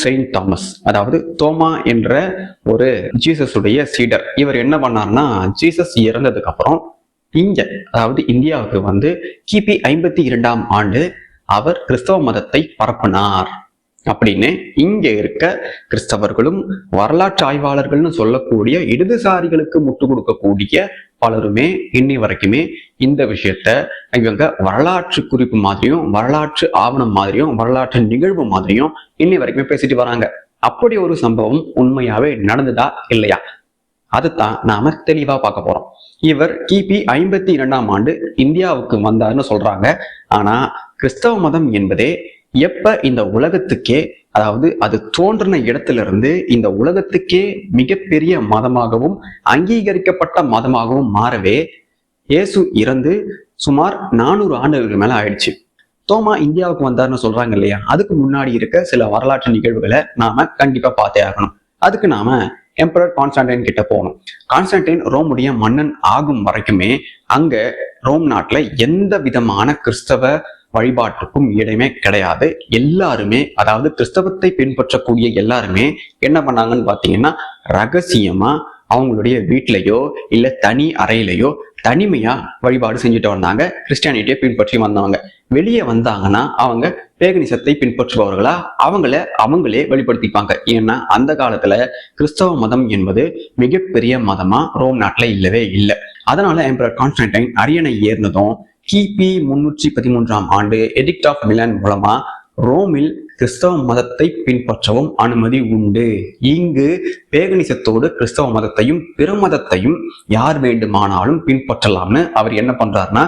Saint Thomas, அதாவது தோமா என்ற ஒரு ஜீசஸுடைய சீடர். இவர் என்ன பண்ணார்னா, ஜீசஸ் இறந்ததுக்கு அப்புறம் இங்க, அதாவது இந்தியாவுக்கு வந்து கிபி 52ஆம் ஆண்டு அவர் கிறிஸ்தவ மதத்தை பரப்பினார் அப்படின்னு இங்க இருக்க கிறிஸ்தவர்களும் வரலாற்று ஆய்வாளர்கள்னு சொல்லக்கூடிய இடதுசாரிகளுக்கு முட்டு கொடுக்கக்கூடிய பலருமே இன்னி வரைக்குமே இந்த விஷயத்த இவங்க வரலாற்று குறிப்பு மாதிரியும் வரலாற்று ஆவணம் மாதிரியும் வரலாற்று நிகழ்வு மாதிரியும் இன்னி வரைக்குமே பேசிட்டு வராங்க. அப்படி ஒரு சம்பவம் உண்மையாவே நடந்ததா இல்லையா, அதுதான் நாம தெளிவா பார்க்க போறோம். இவர் கிபி 52ஆம் ஆண்டு இந்தியாவுக்கு வந்தார்னு சொல்றாங்க. ஆனா கிறிஸ்தவ மதம் என்பதே எப்ப இந்த உலகத்துக்கே, அதாவது அது தோன்றின இடத்துல இருந்து இந்த உலகத்துக்கே மிகப்பெரிய மதமாகவும் அங்கீகரிக்கப்பட்ட மதமாகவும் மாறவே இயேசு இறந்து சுமார் 400 ஆண்டுகளுக்கு மேல ஆயிடுச்சு. தோமா இந்தியாவுக்கு வந்தார்னு சொல்றாங்க இல்லையா, அதுக்கு முன்னாடி இருக்க சில வரலாற்று நிகழ்வுகளை நாம கண்டிப்பா பார்த்தே ஆகணும். அதுக்கு நாம எம்பரர் கான்ஸ்டன்டைன் கிட்ட போகணும். கான்ஸ்டன்டைன் ரோமுடைய மன்னன் ஆகும் வரைக்குமே அங்க ரோம் நாட்டுல எந்த விதமான கிறிஸ்தவ வழிபாட்டுக்கும் இடமே கிடையாது. எல்லாருமே, அதாவது கிறிஸ்தவத்தை பின்பற்றக்கூடிய எல்லாருமே என்ன பண்ணாங்கன்னு பாத்தீங்கன்னா, ரகசியமா அவங்களுடைய வீட்டிலையோ இல்ல தனி அறையிலையோ தனிமையா வழிபாடு செஞ்சுட்டு வந்தாங்க. கிறிஸ்டியானிட்டியை பின்பற்றி வந்தவங்க வெளியே வந்தாங்கன்னா அவங்க பேகனிசத்தை பின்பற்றுபவர்களா அவங்களே வெளிப்படுத்திப்பாங்க. ஏன்னா அந்த காலத்துல கிறிஸ்தவ மதம் என்பது மிகப்பெரிய மதமா ரோம் நாட்டுல இல்லவே இல்லை. அதனால எம்பரர் கான்ஸ்டன்டைன் அரியணை ஏறினதும் கிபி 313ஆம் ஆண்டு எடிக்ட் ஆஃப் மிலன் மூலமா ரோமில் கிறிஸ்தவ மதத்தை பின்பற்றவும் அனுமதி உண்டு. இங்கு பேகனிசத்தோடு கிறிஸ்தவ மதத்தையும் பிற மதத்தையும் யார் வேண்டுமானாலும் பின்பற்றலாம்னு அவர் என்ன பண்றாருன்னா,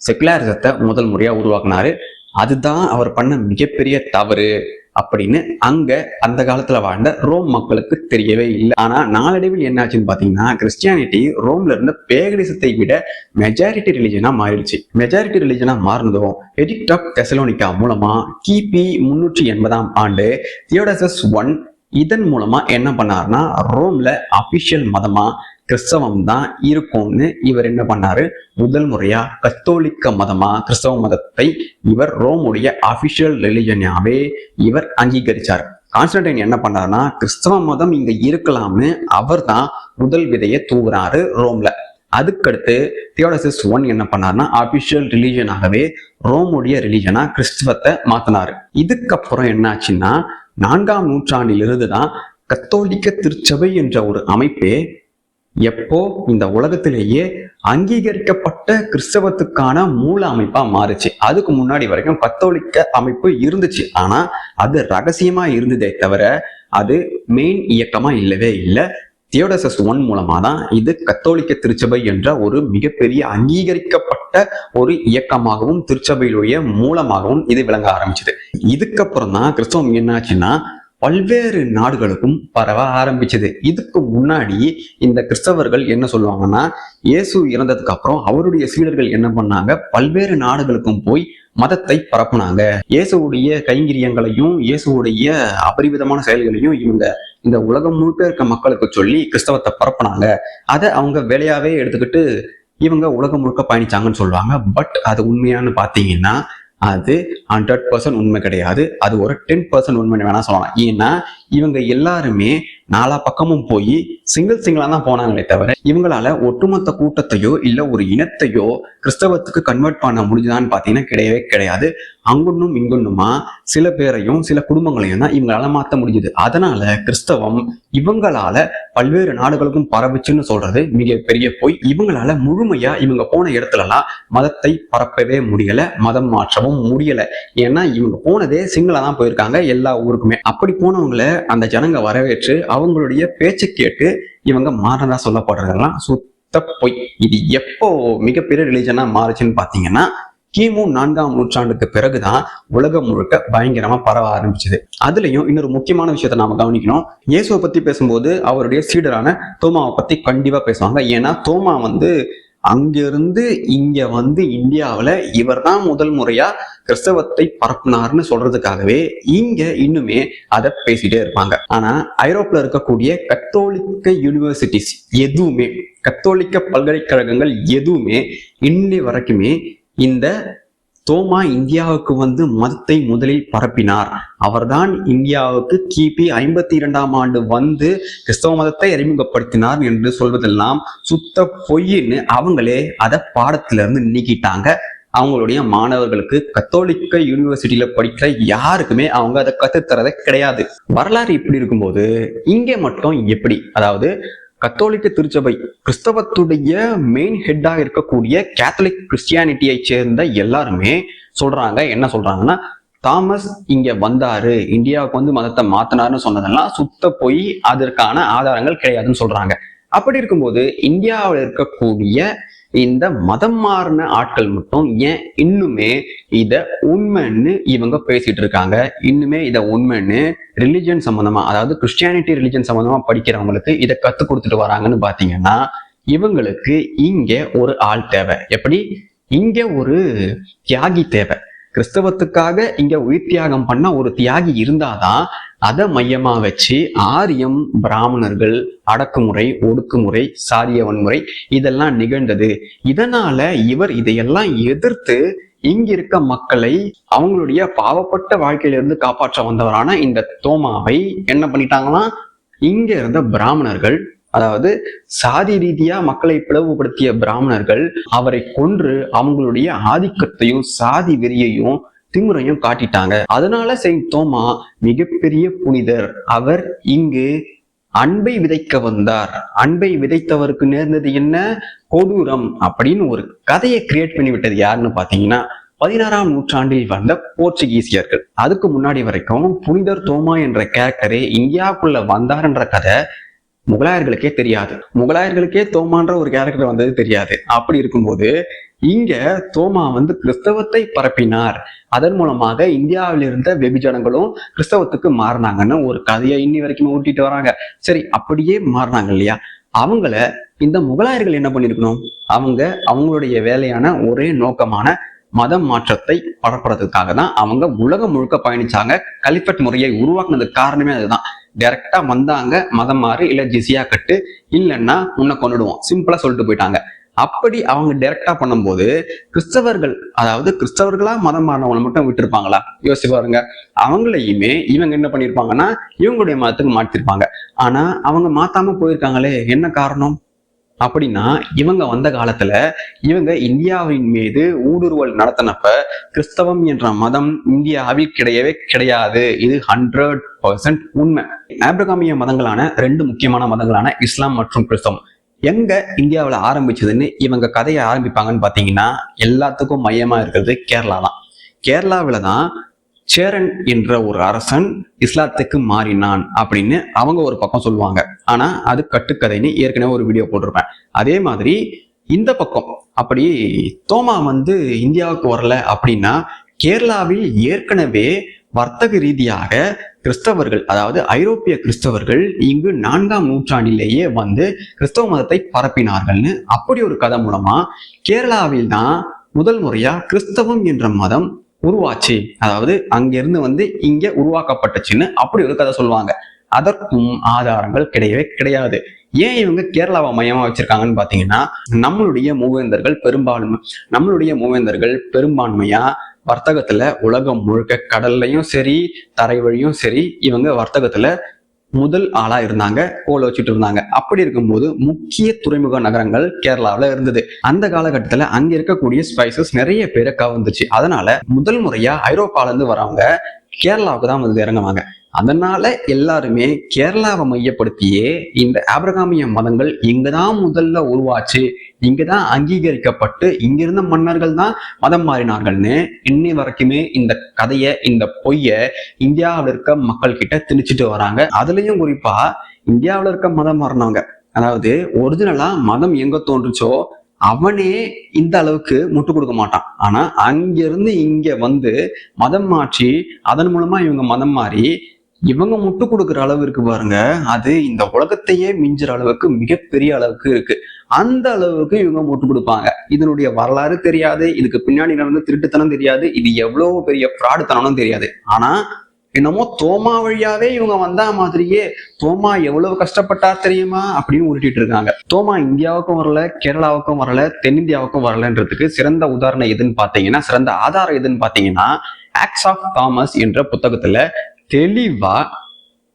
செகுலரிசத்தை முதல் முறையா உருவாக்குனாரு. அதுதான் அவர் பண்ண மிகப்பெரிய தவறு அப்படின்னு அங்க அந்த காலத்துல வாழ்ந்த ரோம் மக்களுக்கு தெரியவே இல்லை. ஆனா நாளடைவில் என்னாச்சுன்னு பாத்தீங்கன்னா, கிறிஸ்டியானிட்டி ரோம்ல இருந்த பேகனிசத்தை விட மெஜாரிட்டி ரிலிஜனா மாறிடுச்சு. மெஜாரிட்டி ரிலிஜனா மாறினதும் எடிக்ட் ஆஃப் தெசலோனிகா மூலமா கிபி 380ஆம் ஆண்டு தியோடசஸ் I இதன் மூலமா என்ன பண்ணாருன்னா, ரோம்ல அபிஷியல் மதமா கிறிஸ்தவம் தான் இருக்கும்னு இவர் என்ன பண்ணாரு, முதல் முறையா கத்தோலிக்க மதமா கிறிஸ்தவ மதத்தை இவர் ரோமுடைய அபிஷியல் ரிலிஜனாவே இவர் அங்கீகரிச்சார். கான்ஸ்டன்டைன் என்ன பண்ணாருன்னா, கிறிஸ்தவ மதம் இங்க இருக்கலாம்னு அவர் தான் முதல் விதையை தூவுறாரு ரோம்ல. அதுக்கடுத்து தியோடசஸ் I என்ன பண்ணாருன்னா, அபிஷியல் ரிலிஜனாகவே ரோமுடைய ரிலிஜனா கிறிஸ்தவத்தை மாத்தினாரு. இதுக்கப்புறம் என்னாச்சுன்னா, 4ஆம் நூற்றாண்டிலிருந்து தான் கத்தோலிக்க திருச்சபை என்ற ஒரு அமைப்பே எப்போ இந்த உலகத்திலேயே அங்கீகரிக்கப்பட்ட கிறிஸ்தவத்துக்கான மூல அமைப்பா மாறுச்சு. அதுக்கு முன்னாடி வரைக்கும் கத்தோலிக்க அமைப்பு இருந்துச்சு, ஆனா அது ரகசியமா இருந்ததே தவிர அது மெயின் இயக்கமா இல்லவே இல்லை. தியோடசஸ் I மூலமா தான் இது கத்தோலிக்க திருச்சபை என்ற ஒரு மிகப்பெரிய அங்கீகரிக்கப்பட்ட ஒரு இயக்கமாகவும் திருச்சபையிலுடைய மூலமாகவும் இது விளங்க ஆரம்பிச்சது. இதுக்கப்புறம் தான் கிறிஸ்தவம் என்னாச்சுன்னா பல்வேறு நாடுகளுக்கும் பரவ ஆரம்பிச்சது. இதுக்கு முன்னாடி இந்த கிறிஸ்தவர்கள் என்ன சொல்லுவாங்கன்னா, இயேசு இறந்ததுக்கு அப்புறம் அவருடைய சீடர்கள் என்ன பண்ணாங்க, பல்வேறு நாடுகளுக்கும் போய் மதத்தை பரப்புனாங்க. இயேசுடைய கைங்கரியங்களையும் இயேசுடைய அபரிவிதமான செயல்களையும் இவங்க இந்த உலகம் முழுக்க இருக்க மக்களுக்கு சொல்லி கிறிஸ்தவத்தை பரப்புனாங்க. அதை அவங்க வேலையாவே எடுத்துக்கிட்டு இவங்க உலகம் முழுக்க பயணிச்சாங்கன்னு சொல்லுவாங்க. பட் அது உண்மையானு பாத்தீங்கன்னா அது 100% உண்மை கிடையாது. அது ஒரு 10% உண்மை வேணா சொல்லலாம். ஏன்னா இவங்க எல்லாருமே நாலா பக்கமும் போய் சிங்கிளா தான் போனாங்களே தவிர இவங்களால ஒட்டுமொத்த கூட்டத்தையோ இல்ல ஒரு இனத்தையோ கிறிஸ்தவத்துக்கு கன்வெர்ட் பண்ண முடிஞ்சுதான்னு பாத்தீங்கன்னா கிடையவே கிடையாது. அங்குன்னும் இங்குன்னுமா சில பேரையும் சில குடும்பங்களையும் தான் இவங்களால மாத்த முடிஞ்சுது. அதனால கிறிஸ்தவம் இவங்களால பல்வேறு நாடுகளுக்கும் பரவுச்சுன்னு சொல்றது மிகப்பெரிய போய். இவங்களால முழுமையா இவங்க போன இடத்துலலாம் மதத்தை பரப்பவே முடியல, மதம் மாற்றவும் முடியல. ஏன்னா இவங்க போனதே சிங்கிளா தான் போயிருக்காங்க எல்லா ஊருக்குமே. அப்படி போனவங்களை அந்த ஜனங்க வரவேற்று அவங்களுடைய பேச்சை கேட்டு இவங்க மாறதா சொல்லப்படுறதெல்லாம் சுத்த பொய். இது எப்போ மிகப்பெரிய ரிலிஜனா மாறுச்சுன்னு பாத்தீங்கன்னா, கிமு 4ஆம் நூற்றாண்டுக்கு பிறகுதான் உலகம் முழுக்க பயங்கரமா பரவ ஆரம்பிச்சது. அதுலயும் இன்னொரு முக்கியமான விஷயத்த நாம கவனிக்கணும். இயேசுவை பத்தி பேசும்போது அவருடைய சீடரான தோமாவை பத்தி கண்டிப்பா பேசுவாங்க. ஏன்னா தோமா அங்கிருந்து இங்க இந்தியாவில இவர் தான் முதல் முறையா கிறிஸ்தவத்தை பரப்புனார்னு சொல்றதுக்காகவே இங்க இன்னுமே அதை பேசிட்டே இருப்பாங்க. ஆனா ஐரோப்பில் இருக்கக்கூடிய கத்தோலிக்க யூனிவர்சிட்டிஸ் எதுவுமே, கத்தோலிக்க பல்கலைக்கழகங்கள் எதுவுமே இன்னி வரைக்குமே இந்த தோமா இந்தியாவுக்கு வந்து மதத்தை முதலில் பரப்பினார், அவர்தான் இந்தியாவுக்கு கிபி 52ஆம் ஆண்டு வந்து கிறிஸ்தவ மதத்தை அறிமுகப்படுத்தினார் என்று சொல்வதெல்லாம் சுத்த பொய்ன்னு அவங்களே அதை பாடத்துல இருந்து நீக்கிட்டாங்க. அவங்களுடைய மாணவர்களுக்கு கத்தோலிக்க யூனிவர்சிட்டியில படிக்கிற யாருக்குமே அவங்க அதை கத்துத்தரதே கிடையாது. வரலாறு இப்படி இருக்கும்போது இங்கே மட்டும் எப்படி, அதாவது கத்தோலிக்க திருச்சபை கிறிஸ்தவத்துடைய மெயின் ஹெட்டா இருக்கக்கூடிய கேத்தலிக் கிறிஸ்டியானிட்டியை சேர்ந்த எல்லாருமே சொல்றாங்க, என்ன சொல்றாங்கன்னா, தாமஸ் இங்க வந்தாரு, இந்தியாவுக்கு வந்து மதத்தை மாத்தினாருன்னு சொன்னதெல்லாம் சுத்த போய் அதற்கான ஆதாரங்கள் கிடையாதுன்னு சொல்றாங்க. அப்படி இருக்கும்போது இந்தியாவில் இருக்கக்கூடிய இந்த மதம் மாறின ஆட்கள் மட்டும் ஏன் இன்னுமே இத உண்மைன்னு இவங்க பேசிட்டு இருக்காங்க? இன்னுமே இத உண்மைன்னு ரிலிஜன் சம்பந்தமா, அதாவது கிறிஸ்டியானிட்டி ரிலிஜன் சம்பந்தமா படிக்கிறவங்களுக்கு இதை கத்துக் கொடுத்துட்டு வராங்கன்னு பாத்தீங்கன்னா, இவங்களுக்கு இங்க ஒரு ஆள் தேவை. எப்படி? இங்க ஒரு தியாகி தேவை. கிறிஸ்தவத்துக்காக இங்க உயிர் தியாகம் பண்ண ஒரு தியாகி இருந்தாதான் அதை மையமா வச்சு ஆரியம், பிராமணர்கள், அடக்குமுறை, ஒடுக்குமுறை, சாதிய வன்முறை இதெல்லாம் நிகழ்ந்தது. இதனால இவர் இதையெல்லாம் எதிர்த்து இங்க இருக்க மக்களை அவங்களுடைய பாவப்பட்ட வாழ்க்கையிலிருந்து காப்பாற்ற வந்தவரான இந்த தோமாவை என்ன பண்ணிட்டாங்கன்னா, இங்க இருந்த பிராமணர்கள், அதாவது சாதி ரீதியா மக்களை பிளவுபடுத்திய பிராமணர்கள் அவரை கொன்று அவங்களுடைய ஆதிக்கத்தையும் சாதி வெறியையும் திமுறையும் காட்டிட்டாங்க. அதனால செயின்ட் தோமா மிகப்பெரிய புனிதர். அவர் இங்கு அன்பை விதைக்க வந்தார். அன்பை விதைத்தவருக்கு நேர்ந்தது என்ன? கொடூரம் அப்படின்னு ஒரு கதையை கிரியேட் பண்ணி விட்டது யாருன்னு பாத்தீங்கன்னா, 16ஆம் நூற்றாண்டில் வந்த போர்ச்சுகீசியர்கள். அதுக்கு முன்னாடி வரைக்கும் புனிதர் தோமா என்ற கேரக்டரே இந்தியாவுக்குள்ள வந்தார்ன்ற கதை முகலாயர்களுக்கே தெரியாது. முகலாயர்களுக்கே தோமான்ற ஒரு கேரக்டர் வந்தது தெரியாது. அப்படி இருக்கும்போது இங்க தோமா வந்து கிறிஸ்தவத்தை பரப்பினார், அதன் மூலமாக இந்தியாவில் இருந்த வெகுஜனங்களும் கிறிஸ்தவத்துக்கு மாறினாங்கன்னு ஒரு கதையை இன்னி வரைக்கும் ஊட்டிட்டு வராங்க. சரி, அப்படியே மாறினாங்க இல்லையா? அவங்கள இந்த முகலாயர்கள் என்ன பண்ணிருக்கணும்? அவங்களுடைய வேலையான ஒரே நோக்கமான மதம் மாற்றத்தை பரப்புறதுக்காக தான் அவங்க உலகம் முழுக்க பயணிச்சாங்க. கலிஃபட் முறையை உருவாக்குனதுக்கு காரணமே அதுதான். டைரக்டா வந்தாங்க, மதம் மாறு, இல்ல ஜிசியா கட்டு, இல்லைன்னா உன்னை கொண்டுடுவோம், சிம்பிளா சொல்லிட்டு போயிட்டாங்க. அப்படி அவங்க டைரக்டா பண்ணும்போது கிறிஸ்தவர்கள், அதாவது கிறிஸ்தவர்களா மதம் மாறினவங்களை மட்டும் விட்டுருப்பாங்களா? யோசிச்சு பாருங்க. அவங்களையுமே இவங்க என்ன பண்ணிருப்பாங்கன்னா இவங்களுடைய மதத்துக்கு மாற்றிருப்பாங்க. ஆனா அவங்க மாத்தாம போயிருக்காங்களே, என்ன காரணம் அப்படின்னா, இவங்க வந்த காலத்துல இவங்க இந்தியாவின் மீது ஊடுருவல் நடத்தினப்ப கிறிஸ்தவம் என்ற மதம் இந்தியாவில் கிடையவே கிடையாது. இது 100% உண்மை. ஆப்ரகாமிய மதங்களான 2 முக்கியமான மதங்களான இஸ்லாம் மற்றும் கிறிஸ்தவம் எங்க இந்தியாவில் ஆரம்பிச்சதுன்னு இவங்க கதையை ஆரம்பிப்பாங்கன்னு பாத்தீங்கன்னா, எல்லாத்துக்கும் மையமா இருக்கிறது கேரளா தான். கேரளாவில தான் சேரன் என்ற ஒரு அரசன் இஸ்லாத்துக்கு மாறினான் அப்படின்னு அவங்க ஒரு பக்கம் சொல்லுவாங்க. ஆனா அது கட்டுக்கதைன்னு ஏற்கனவே ஒரு வீடியோ போட்டிருப்பேன். அதே மாதிரி இந்த பக்கம் அப்படி தோமா வந்து இந்தியாவுக்கு வரல அப்படின்னா, கேரளாவில் ஏற்கனவே வர்த்தக ரீதியாக கிறிஸ்தவர்கள், அதாவது ஐரோப்பிய கிறிஸ்தவர்கள் இங்கு 4ஆம் நூற்றாண்டிலேயே வந்து கிறிஸ்தவ மதத்தை பரப்பினார்கள்னு அப்படி ஒரு கதை மூலமா கேரளாவில் தான் முதல் முறையா கிறிஸ்தவம் என்ற மதம் உருவாச்சு, அதாவது அங்கிருந்து வந்து இங்க உருவாக்கப்பட்டுச்சுன்னு அப்படி ஒரு கதை சொல்லுவாங்க. அதற்கும் ஆதாரங்கள் கிடையவே கிடையாது. ஏன் இவங்க கேரளாவை மையமா வச்சிருக்காங்கன்னு பாத்தீங்கன்னா, நம்மளுடைய மூவேந்தர்கள் பெரும்பான்மையா வர்த்தகத்துல உலகம் முழுக்க கடல்லையும் சரி தரை வழியும் சரி இவங்க வர்த்தகத்துல முதல் ஆளா இருந்தாங்க, கோல வச்சுட்டு இருந்தாங்க. அப்படி இருக்கும்போது முக்கிய துறைமுக நகரங்கள் கேரளாவில இருந்தது. அந்த காலகட்டத்துல அங்க இருக்கக்கூடிய ஸ்பைசஸ் நிறைய பேரை கவர்ந்துச்சு. அதனால முதல் முறையா ஐரோப்பால இருந்து வரவங்க கேரளாவுக்கு தான் வந்து இறங்குவாங்க. அதனால எல்லாருமே கேரளாவை மையப்படுத்தியே இந்த ஆப்ரகாமிய மதங்கள் இங்கதான் முதல்ல உருவாச்சு, இங்கதான் அங்கீகரிக்கப்பட்டு இங்கிருந்த மன்னர்கள் தான் மதம் மாறினார்கள்னு இன்னி வரைக்குமே இந்த கதைய, இந்த பொய்ய இந்தியாவில் இருக்க மக்கள் கிட்ட திணிச்சுட்டு வராங்க. அதுலயும் குறிப்பா இந்தியாவில் இருக்க மதம் மாறினவங்க, அதாவது ஒரிஜினலா மதம் எங்க தோன்றுச்சோ அவனே இந்த அளவுக்கு முட்டு கொடுக்க மாட்டான். ஆனா அங்கிருந்து இங்க வந்து மதம் மாற்றி அதன் மூலமா இவங்க மதம் மாறி இவங்க முட்டு கொடுக்குற அளவு இருக்கு பாருங்க, அது இந்த உலகத்தையே மிஞ்சுற அளவுக்கு மிகப்பெரிய அளவுக்கு இருக்கு. அந்த அளவுக்கு இவங்க முட்டு கொடுப்பாங்க. இதனுடைய வரலாறு தெரியாது, இதுக்கு பின்னாடி நடந்த திருட்டுத்தனம் தெரியாது, இது எவ்வளவு பெரிய ஃப்ராடுத்தனம்னு தெரியாது. ஆனா என்னமோ தோமா வழியாவே இவங்க வந்தா மாதிரியே தோமா எவ்வளவு கஷ்டப்பட்டார் தெரியுமா அப்படின்னு உருட்டிட்டு இருக்காங்க. தோமா இந்தியாவுக்கும் வரல, கேரளாவுக்கும் வரல, தென்னிந்தியாவுக்கும் வரலன்றதுக்கு சிறந்த உதாரணம் எதுன்னு பாத்தீங்கன்னா, சிறந்த ஆதாரம் எதுன்னு பாத்தீங்கன்னா, ஆக்ட்ஸ் ஆஃப் தாமஸ் என்ற புத்தகத்துல தெளிவா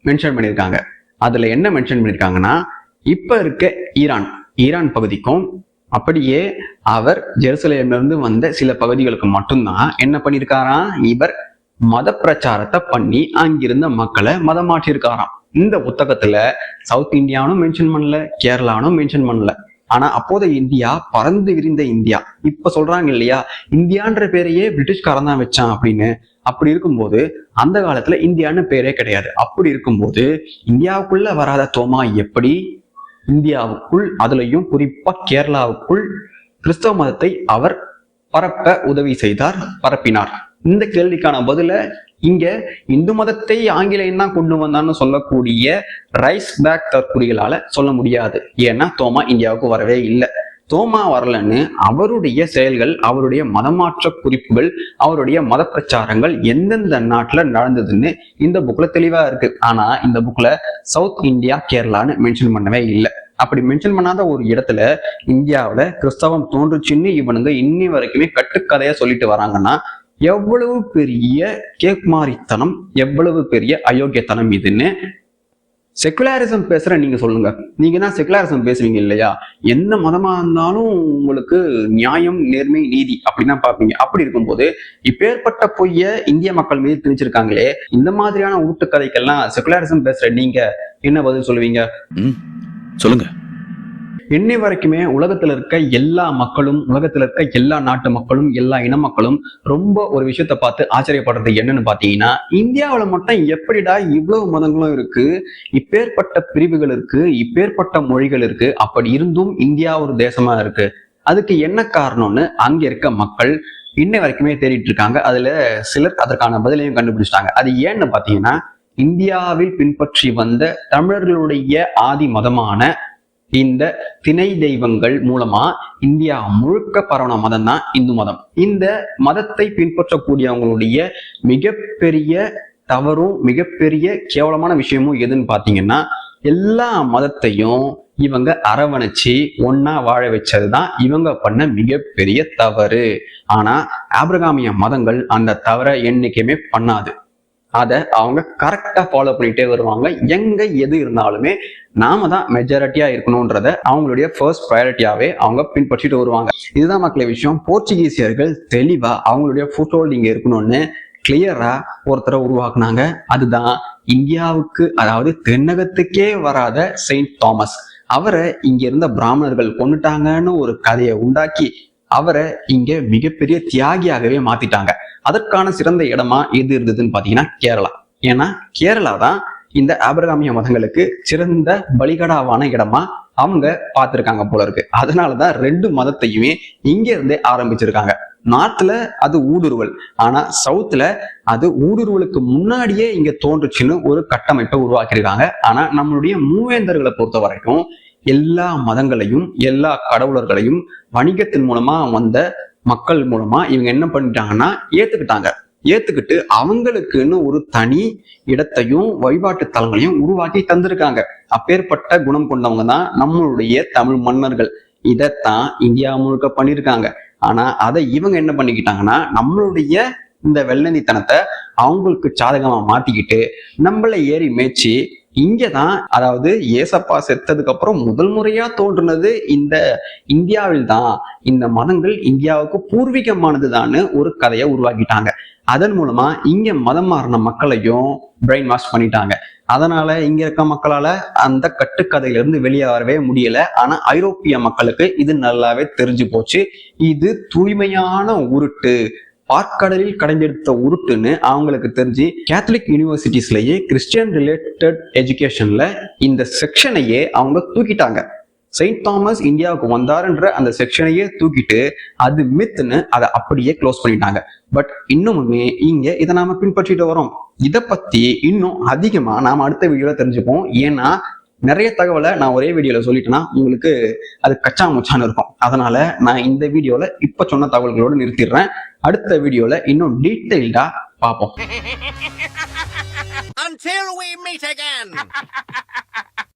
மென்ஷன் பண்ணியிருக்காங்க. அதுல என்ன மென்ஷன் பண்ணியிருக்காங்கன்னா, இப்ப இருக்க ஈரான் பகுதிக்கும் அப்படியே அவர் ஜெருசலேம்ல இருந்து வந்த சில பகுதிகளுக்கு மட்டும்தான் என்ன பண்ணிருக்காராம், இவர் மத பிரச்சாரத்தை பண்ணி அங்கிருந்த மக்களை மதம் மாற்றிருக்காராம். இந்த புத்தகத்துல சவுத் இந்தியானும் மென்ஷன் பண்ணல, கேரளானும் மென்ஷன் பண்ணல. ஆனா அப்போது இந்தியா பறந்து விரிந்த இந்தியா. இப்ப சொல்றாங்க இல்லையா, இந்தியான்ற பேரையே பிரிட்டிஷ்காரன் தான் வச்சான் அப்படின்னு. அப்படி இருக்கும்போது அந்த காலத்துல இந்தியான்னு பேரே கிடையாது. அப்படி இருக்கும்போது இந்தியாவுக்குள்ள வராத தோமா எப்படி இந்தியாவுக்குள், அதுலயும் குறிப்பா கேரளாவுக்குள் கிறிஸ்தவ மதத்தை அவர் பரப்ப உதவி செய்தார், பரப்பினார்? இந்த கேள்விக்கான பதில இங்க இந்து மதத்தை ஆங்கிலேயன் தான் கொண்டு வந்தான்னு சொல்லக்கூடிய ரைஸ் பேக் தற்குறிகளால சொல்ல முடியாது. ஏன்னா தோமா இந்தியாவுக்கு வரவே இல்லை. தோமா வரலன்னு அவருடைய செயல்கள், அவருடைய மதமாற்ற குறிப்புகள், அவருடைய மத பிரச்சாரங்கள் எந்தெந்த நாட்டுல நடந்ததுன்னு இந்த புக்ல தெளிவா இருக்கு. ஆனா இந்த புக்ல சவுத் இந்தியா, கேரளான்னு மென்ஷன் பண்ணவே இல்லை. அப்படி மென்ஷன் பண்ணாத ஒரு இடத்துல இந்தியாவில கிறிஸ்தவம் தோன்றுச்சுன்னு இவனுங்க இன்னி வரைக்குமே கட்டுக்கதையா சொல்லிட்டு வராங்கன்னா எவ்வளவு பெரிய கேக்மாரித்தனம், எவ்வளவு பெரிய அயோக்கியத்தனம் இதுன்னு. செக்குலரிசம் பேசுற நீங்க சொல்லுங்க, நீங்க தான் செக்குலரிசம் பேசுவீங்க இல்லையா? எந்த மதமா இருந்தாலும் உங்களுக்கு நியாயம், நேர்மை, நீதி அப்படின்னா பாப்பீங்க. அப்படி இருக்கும்போது இப்பேற்பட்ட பொய்ய இந்திய மக்கள் மீது திணிச்சிருக்காங்களே, இந்த மாதிரியான ஊட்டுக்கதைக்கெல்லாம் செக்குலரிசம் பேசுற நீங்க என்ன பதில் சொல்லுவீங்க? சொல்லுங்க. இன்னை வரைக்குமே உலகத்துல இருக்க எல்லா மக்களும், உலகத்துல இருக்க எல்லா நாட்டு மக்களும், எல்லா இன மக்களும் ரொம்ப ஒரு விஷயத்த பார்த்து ஆச்சரியப்படுறது என்னன்னு பாத்தீங்கன்னா, இந்தியாவில மட்டும் எப்படிடா இவ்வளவு மதங்களும் இருக்கு, இப்பேற்பட்ட பிரிவுகள் இருக்கு, இப்பேற்பட்ட மொழிகள் இருக்கு, அப்படி இருந்தும் இந்தியா ஒரு தேசமா இருக்கு, அதுக்கு என்ன காரணம்னு அங்க இருக்க மக்கள் இன்னை வரைக்குமே தேடிட்டு இருக்காங்க. அதுல சிலர் அதற்கான பதிலையும் கண்டுபிடிச்சிட்டாங்க. அது ஏன்னு பாத்தீங்கன்னா, இந்தியாவில் பின்பற்றி வந்த தமிழர்களுடைய ஆதி மதமான இந்த திணை தெய்வங்கள் மூலமா இந்தியா முழுக்க பரவன மதம் தான் இந்து மதம். இந்த மதத்தை பின்பற்றக்கூடியவங்களுடைய மிகப்பெரிய தவறும் மிகப்பெரிய கேவலமான விஷயமும் எதுன்னு பாத்தீங்கன்னா, எல்லா மதத்தையும் இவங்க அரவணைச்சு ஒன்னா வாழ வச்சதுதான் இவங்க பண்ண மிகப்பெரிய தவறு. ஆனா ஆபிரகாமிய மதங்கள் அந்த தவறை என்னைக்குமே பண்ணாது. அதை அவங்க கரெக்டா ஃபாலோ பண்ணிட்டே வருவாங்க. எங்க எது இருந்தாலுமே நாம தான் மெஜாரிட்டியா இருக்கணும்ன்றத அவங்களுடைய ஃபர்ஸ்ட் ப்ரையாரிட்டியாவே அவங்க பின்பற்றிட்டு வருவாங்க. இதுதான் மக்களே விஷயம். போர்ச்சுகீசியர்கள் தெளிவா அவங்களுடைய ஃபுட் ஹோல்டிங் இருக்கணும்னு கிளியரா ஒருத்தரை உருவாக்குனாங்க. அதுதான் இந்தியாவுக்கு, அதாவது தென்னகத்துக்கே வராத செயின்ட் தாமஸ். அவரை இங்க இருந்த பிராமணர்கள் கொண்டுட்டாங்கன்னு ஒரு கதையை உண்டாக்கி அவரை இங்க மிகப்பெரிய தியாகியாகவே மாத்திட்டாங்க. அதற்கான சிறந்த இடமா எது இருந்ததுன்னு பாத்தீங்கன்னா கேரளா. ஏன்னா கேரளா தான் இந்த ஆபிரகாமிய மதங்களுக்கு சிறந்த பலிகடாவான இடமா அவங்க பார்த்திருக்காங்க போல இருக்கு. அதனாலதான் ரெண்டு மதத்தையுமே இங்க இருந்தே ஆரம்பிச்சிருக்காங்க. நார்த்ல அது ஊடுருவல், ஆனா சவுத்துல அது ஊடுருவலுக்கு முன்னாடியே இங்க தோன்றுச்சுன்னு ஒரு கட்டமைப்பை உருவாக்கியிருக்காங்க. ஆனா நம்மளுடைய மூவேந்தர்களை பொறுத்த வரைக்கும் எல்லா மதங்களையும், எல்லா கடவுளர்களையும் வணிகத்தின் மூலமா வந்த மக்கள் மூலமா இவங்க என்ன பண்ணிட்டாங்கன்னா ஏத்துக்கிட்டு அவங்களுக்குன்னு ஒரு தனி இடத்தையும் வழிபாட்டு தலங்களையும் உருவாக்கி தந்திருக்காங்க. அப்பேற்பட்ட குணம் கொண்டவங்க தான் நம்மளுடைய தமிழ் மன்னர்கள். இதைத்தான் இந்தியா முழுக்க பண்ணியிருக்காங்க. ஆனா அதை இவங்க என்ன பண்ணிக்கிட்டாங்கன்னா, நம்மளுடைய இந்த வெள்ளந்தித்தனத்தை அவங்களுக்கு சாதகமா மாத்திக்கிட்டு நம்மள ஏறி மேய்ச்சி இங்கதான், அதாவது ஏசப்பா செத்ததுக்கு அப்புறம் முதல் முறையா தோன்றுனது இந்த இந்தியாவில் தான், இந்த மதங்கள் இந்தியாவுக்கு பூர்வீகமானதுதான்னு ஒரு கதையை உருவாக்கிட்டாங்க. அதன் மூலமா இங்க மதம் மாறின மக்களையும் பிரெயின் வாஷ் பண்ணிட்டாங்க. அதனால இங்க இருக்க மக்களால அந்த கட்டுக்கதையிலிருந்து வெளியே வரவே முடியல. ஆனா ஐரோப்பிய மக்களுக்கு இது நல்லாவே தெரிஞ்சு போச்சு. இது தூய்மையான உருட்டு, பார்க்கடலில் கடைந்தெடுத்த உருட்டுன்னு அவங்களுக்கு தெரிஞ்சு கேத்தலிக் யூனிவர்சிட்டிஸ்லயே கிறிஸ்டியன் ரிலேட்டட் எஜுகேஷன்ல இந்த செக்ஷனையே அவங்க தூக்கிட்டாங்க. செயின்ட் தாமஸ் இந்தியாவுக்கு வந்தாருன்ற அந்த செக்ஷனையே தூக்கிட்டு அது மித்னு அதை அப்படியே க்ளோஸ் பண்ணிட்டாங்க. பட் இன்னுமுமே இங்க இதை நாம பின்பற்றிட்டு வரோம். இதை பத்தி இன்னும் அதிகமா நாம அடுத்த வீடியோல தெரிஞ்சுப்போம். ஏன்னா நிறைய தகவலை நான் ஒரே வீடியோல சொல்லிட்டேன்னா உங்களுக்கு அது கச்சா முச்சான்னு இருக்கும். அதனால நான் இந்த வீடியோல இப்ப சொன்ன தகவல்களோடு நிறுத்திடுறேன். அடுத்த வீடியோல இன்னும் டீட்டெயில்டா பார்ப்போம். Until we meet again.